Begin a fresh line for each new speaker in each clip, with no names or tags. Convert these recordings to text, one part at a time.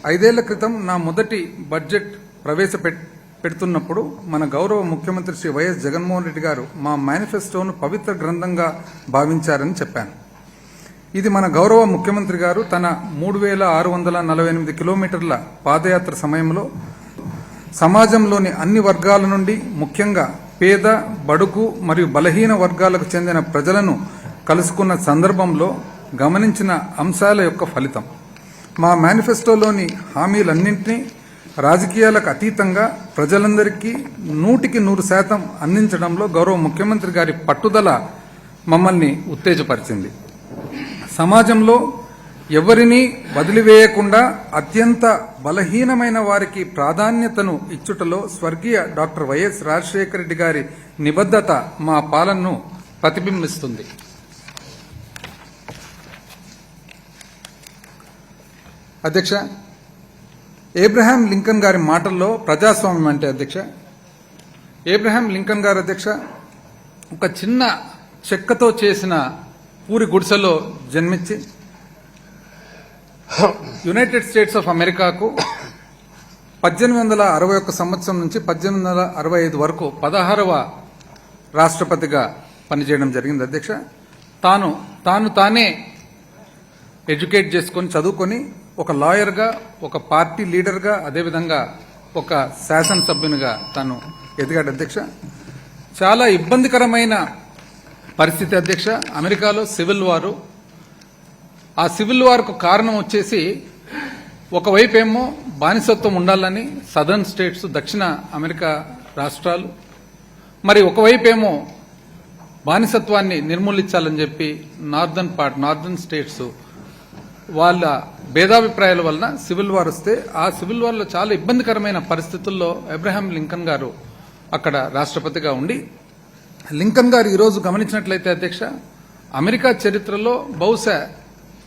5 ఏళ్ల క్రితం నా మొదటి బడ్జెట్ ప్రవేశపెడుతున్నప్పుడు మన గౌరవ ముఖ్యమంత్రి శ్రీ వైఎస్ జగన్మోహన్ రెడ్డి గారు మా మేనిఫెస్టోను పవిత్ర గ్రంథంగా భావించారని చెప్పాను. ఇది మన గౌరవ ముఖ్యమంత్రి గారు తన 3648 కిలోమీటర్ల పాదయాత్ర సమయంలో సమాజంలోని అన్ని వర్గాల నుండి, ముఖ్యంగా పేద, బడుగు మరియు బలహీన వర్గాలకు చెందిన ప్రజలను కలుసుకున్న సందర్భంలో గమనించిన అంశాల యొక్క ఫలితం. మా మేనిఫెస్టోలోని హామీలన్నింటినీ రాజకీయాలకు అతీతంగా ప్రజలందరికీ 100% అందించడంలో గౌరవ ముఖ్యమంత్రి గారి పట్టుదల మమ్మల్ని ఉత్తేజపరిచింది. సమాజంలో ఎవరినీ వదిలివేయకుండా అత్యంత బలహీనమైన వారికి ప్రాధాన్యతను ఇచ్చుటలో స్వర్గీయ డాక్టర్ వైఎస్ రాజశేఖర రెడ్డి గారి నిబద్ధత మా పాలనను ప్రతిబింబిస్తుంది. అధ్యక్ష, ఏబ్రహాం లింకన్ గారి మాటల్లో ప్రజాస్వామ్యం అంటే ఏబ్రహాం లింకన్ గారు ఒక చిన్న చెక్కతో చేసిన పూరి గుడిసెలో జన్మించి యునైటెడ్ స్టేట్స్ ఆఫ్ అమెరికాకు 1861 సంవత్సరం నుంచి 1865 వరకు 16వ రాష్ట్రపతిగా పనిచేయడం జరిగింది. అధ్యక్ష, తానే ఎడ్యుకేట్ చేసుకొని చదువుకొని ఒక లాయర్గా, ఒక పార్టీ లీడర్గా, అదేవిధంగా ఒక శాసనసభ్యునిగా తాను ఎదిగాడు. అధ్యక్ష, చాలా ఇబ్బందికరమైన పరిస్థితి అధ్యక్ష. అమెరికాలో సివిల్ వారు, ఆ సివిల్ వార్కు కారణం వచ్చేసి ఒకవైపేమో బానిసత్వం ఉండాలని సదర్న్ స్టేట్స్, దక్షిణ అమెరికా రాష్ట్రాలు, మరి ఒకవైపేమో బానిసత్వాన్ని నిర్మూలించాలని చెప్పి నార్దర్న్ స్టేట్స్ వాళ్ళ భేదాభిప్రాయాల వలన సివిల్ వార్ వస్తే, ఆ సివిల్ వార్లో చాలా ఇబ్బందికరమైన పరిస్థితుల్లో అబ్రహాం లింకన్ గారు అక్కడ రాష్ట్రపతిగా ఉండి, లింకన్ గారు ఈరోజు గమనించినట్లయితే అధ్యక్ష, అమెరికా చరిత్రలో బహుశా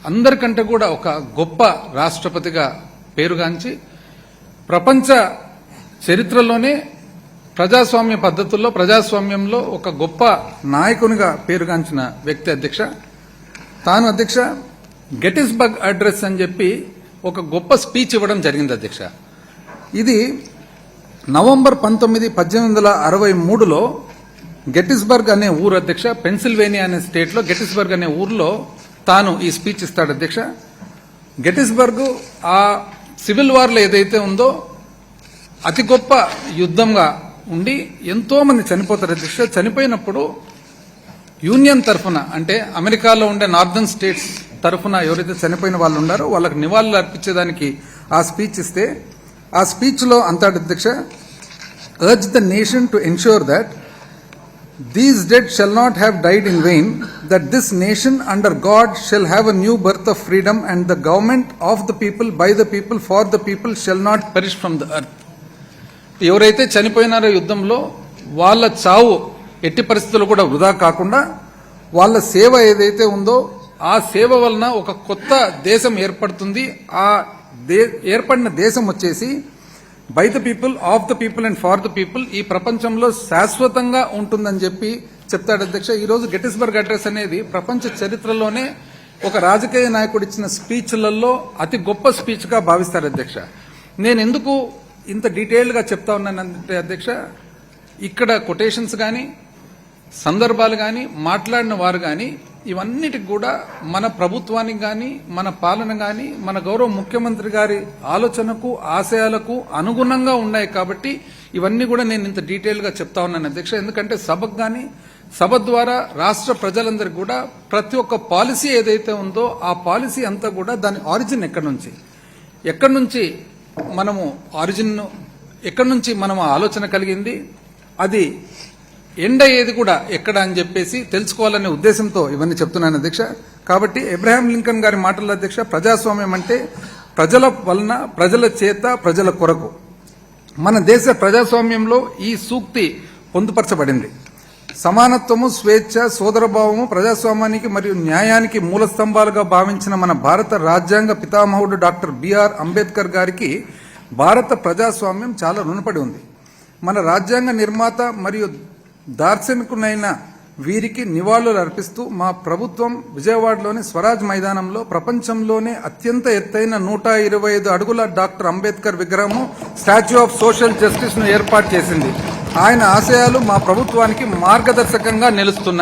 అందరికంటే కూడా ఒక గొప్ప రాష్ట్రపతిగా పేరుగాంచి ప్రపంచ చరిత్రలోనే ప్రజాస్వామ్య పద్ధతుల్లో, ప్రజాస్వామ్యంలో ఒక గొప్ప నాయకునిగా పేరుగాంచిన వ్యక్తి అధ్యక్ష. తాను అధ్యక్ష గెటిస్బర్గ్ అడ్రస్ అని చెప్పి ఒక గొప్ప స్పీచ్ ఇవ్వడం జరిగింది అధ్యక్ష. ఇది నవంబర్ 19, 1863లో గెటిస్బర్గ్ అనే ఊరు అధ్యక్ష, పెన్సిల్వేనియా అనే స్టేట్లో గెటిస్బర్గ్ అనే ఊర్లో తాను ఈ స్పీచ్ ఇస్తాడు అధ్యక్ష. గెటిస్బర్గ్ ఆ సివిల్ వార్లో ఏదైతే ఉందో అతి గొప్ప యుద్ధంగా ఉండి ఎంతో మంది చనిపోతారు అధ్యక్ష. చనిపోయినప్పుడు యూనియన్ తరఫున, అంటే అమెరికాలో ఉండే నార్దర్న్ స్టేట్స్ తరఫున ఎవరైతే చనిపోయిన వాళ్ళు ఉన్నారో వాళ్ళకి నివాళులు అర్పించేదానికి ఆ స్పీచ్ ఇస్తే, ఆ స్పీచ్ లో అంటాడు అధ్యక్ష, urge the nation to ensure that these dead shall not have died in vain, that this nation under God shall have a new birth of freedom, and the government of the people, by the people, for the people shall not perish from the earth. ఎవరైతే చనిపోయినారో యుద్ధంలో వాళ్ళ చావు ఎట్టి పరిస్థితుల్లో కూడా వృధా కాకుండా వాళ్ళ సేవ ఏదైతే ఉందో ఆ సేవ వలన ఒక కొత్త దేశం ఏర్పడుతుంది. ఆ ఏర్పడిన దేశం వచ్చేసి by the people, of the people and for the people, ఈ ప్రపంచంలో శాశ్వతంగా ఉంటుందని చెప్పి చెప్తాడు అధ్యక్ష. ఈరోజు గెటిస్బర్గ్ అడ్రస్ అనేది ప్రపంచ చరిత్రలోనే ఒక రాజకీయ నాయకుడు ఇచ్చిన స్పీచ్లలో అతి గొప్ప స్పీచ్ గా భావిస్తారు అధ్యక్ష. నేను ఎందుకు ఇంత డీటెయిల్డ్ గా చెప్తా ఉన్నానంటే అధ్యక్ష, ఇక్కడ కొటేషన్స్ కానీ, సందర్భాలు కానీ, మాట్లాడిన వారు కానీ, ఇవన్నిటికి కూడా మన ప్రభుత్వానికి కానీ, మన పాలన కానీ, మన గౌరవ ముఖ్యమంత్రి గారి ఆలోచనకు, ఆశయాలకు అనుగుణంగా ఉన్నాయి. కాబట్టి ఇవన్నీ కూడా నేను ఇంత డీటెయిల్ గా చెప్తా ఉన్నాను అధ్యక్ష. ఎందుకంటే సభకు కానీ, సభ ద్వారా రాష్ట్ర ప్రజలందరికీ కూడా ప్రతి ఒక్క పాలసీ ఏదైతే ఉందో ఆ పాలసీ అంతా కూడా దాని ఆరిజిన్ ఎక్కడి నుంచి మనము ఎక్కడి నుంచి మనం ఆలోచన కలిగింది, అది ఎండ్ అయ్యేది కూడా ఎక్కడ అని చెప్పేసి తెలుసుకోవాలనే ఉద్దేశంతో ఇవన్నీ చెప్తున్నాను అధ్యక్ష. కాబట్టి అబ్రహాం లింకన్ గారి మాటల్లో అధ్యక్ష, ప్రజాస్వామ్యం అంటే ప్రజల వలన, ప్రజల చేత, ప్రజల కొరకు. మన దేశ ప్రజాస్వామ్యంలో ఈ సూక్తి పొందుపరచబడింది. సమానత్వము, స్వేచ్ఛ, సోదరభావము ప్రజాస్వామ్యానికి మరియు న్యాయానికి మూల స్తంభాలుగా భావించిన మన భారత రాజ్యాంగ పితామహుడు డాక్టర్ బిఆర్ అంబేద్కర్ గారికి భారత ప్రజాస్వామ్యం చాలా రుణపడి ఉంది. మన రాజ్యాంగ నిర్మాత మరియు దార్శనికునైన వీరికి నివాళులు అర్పిస్తూ మా ప్రభుత్వం విజయవాడలోని స్వరాజ్ మైదానంలో ప్రపంచంలోనే అత్యంత ఎత్తైన 125 అడుగుల డాక్టర్ అంబేద్కర్ విగ్రహము స్టాచ్యూ ఆఫ్ సోషల్ జస్టిస్ ను ఏర్పాటు చేసింది. ఆయన ఆశయాలు మా ప్రభుత్వానికి మార్గదర్శకంగా నిలుస్తున్నాయి.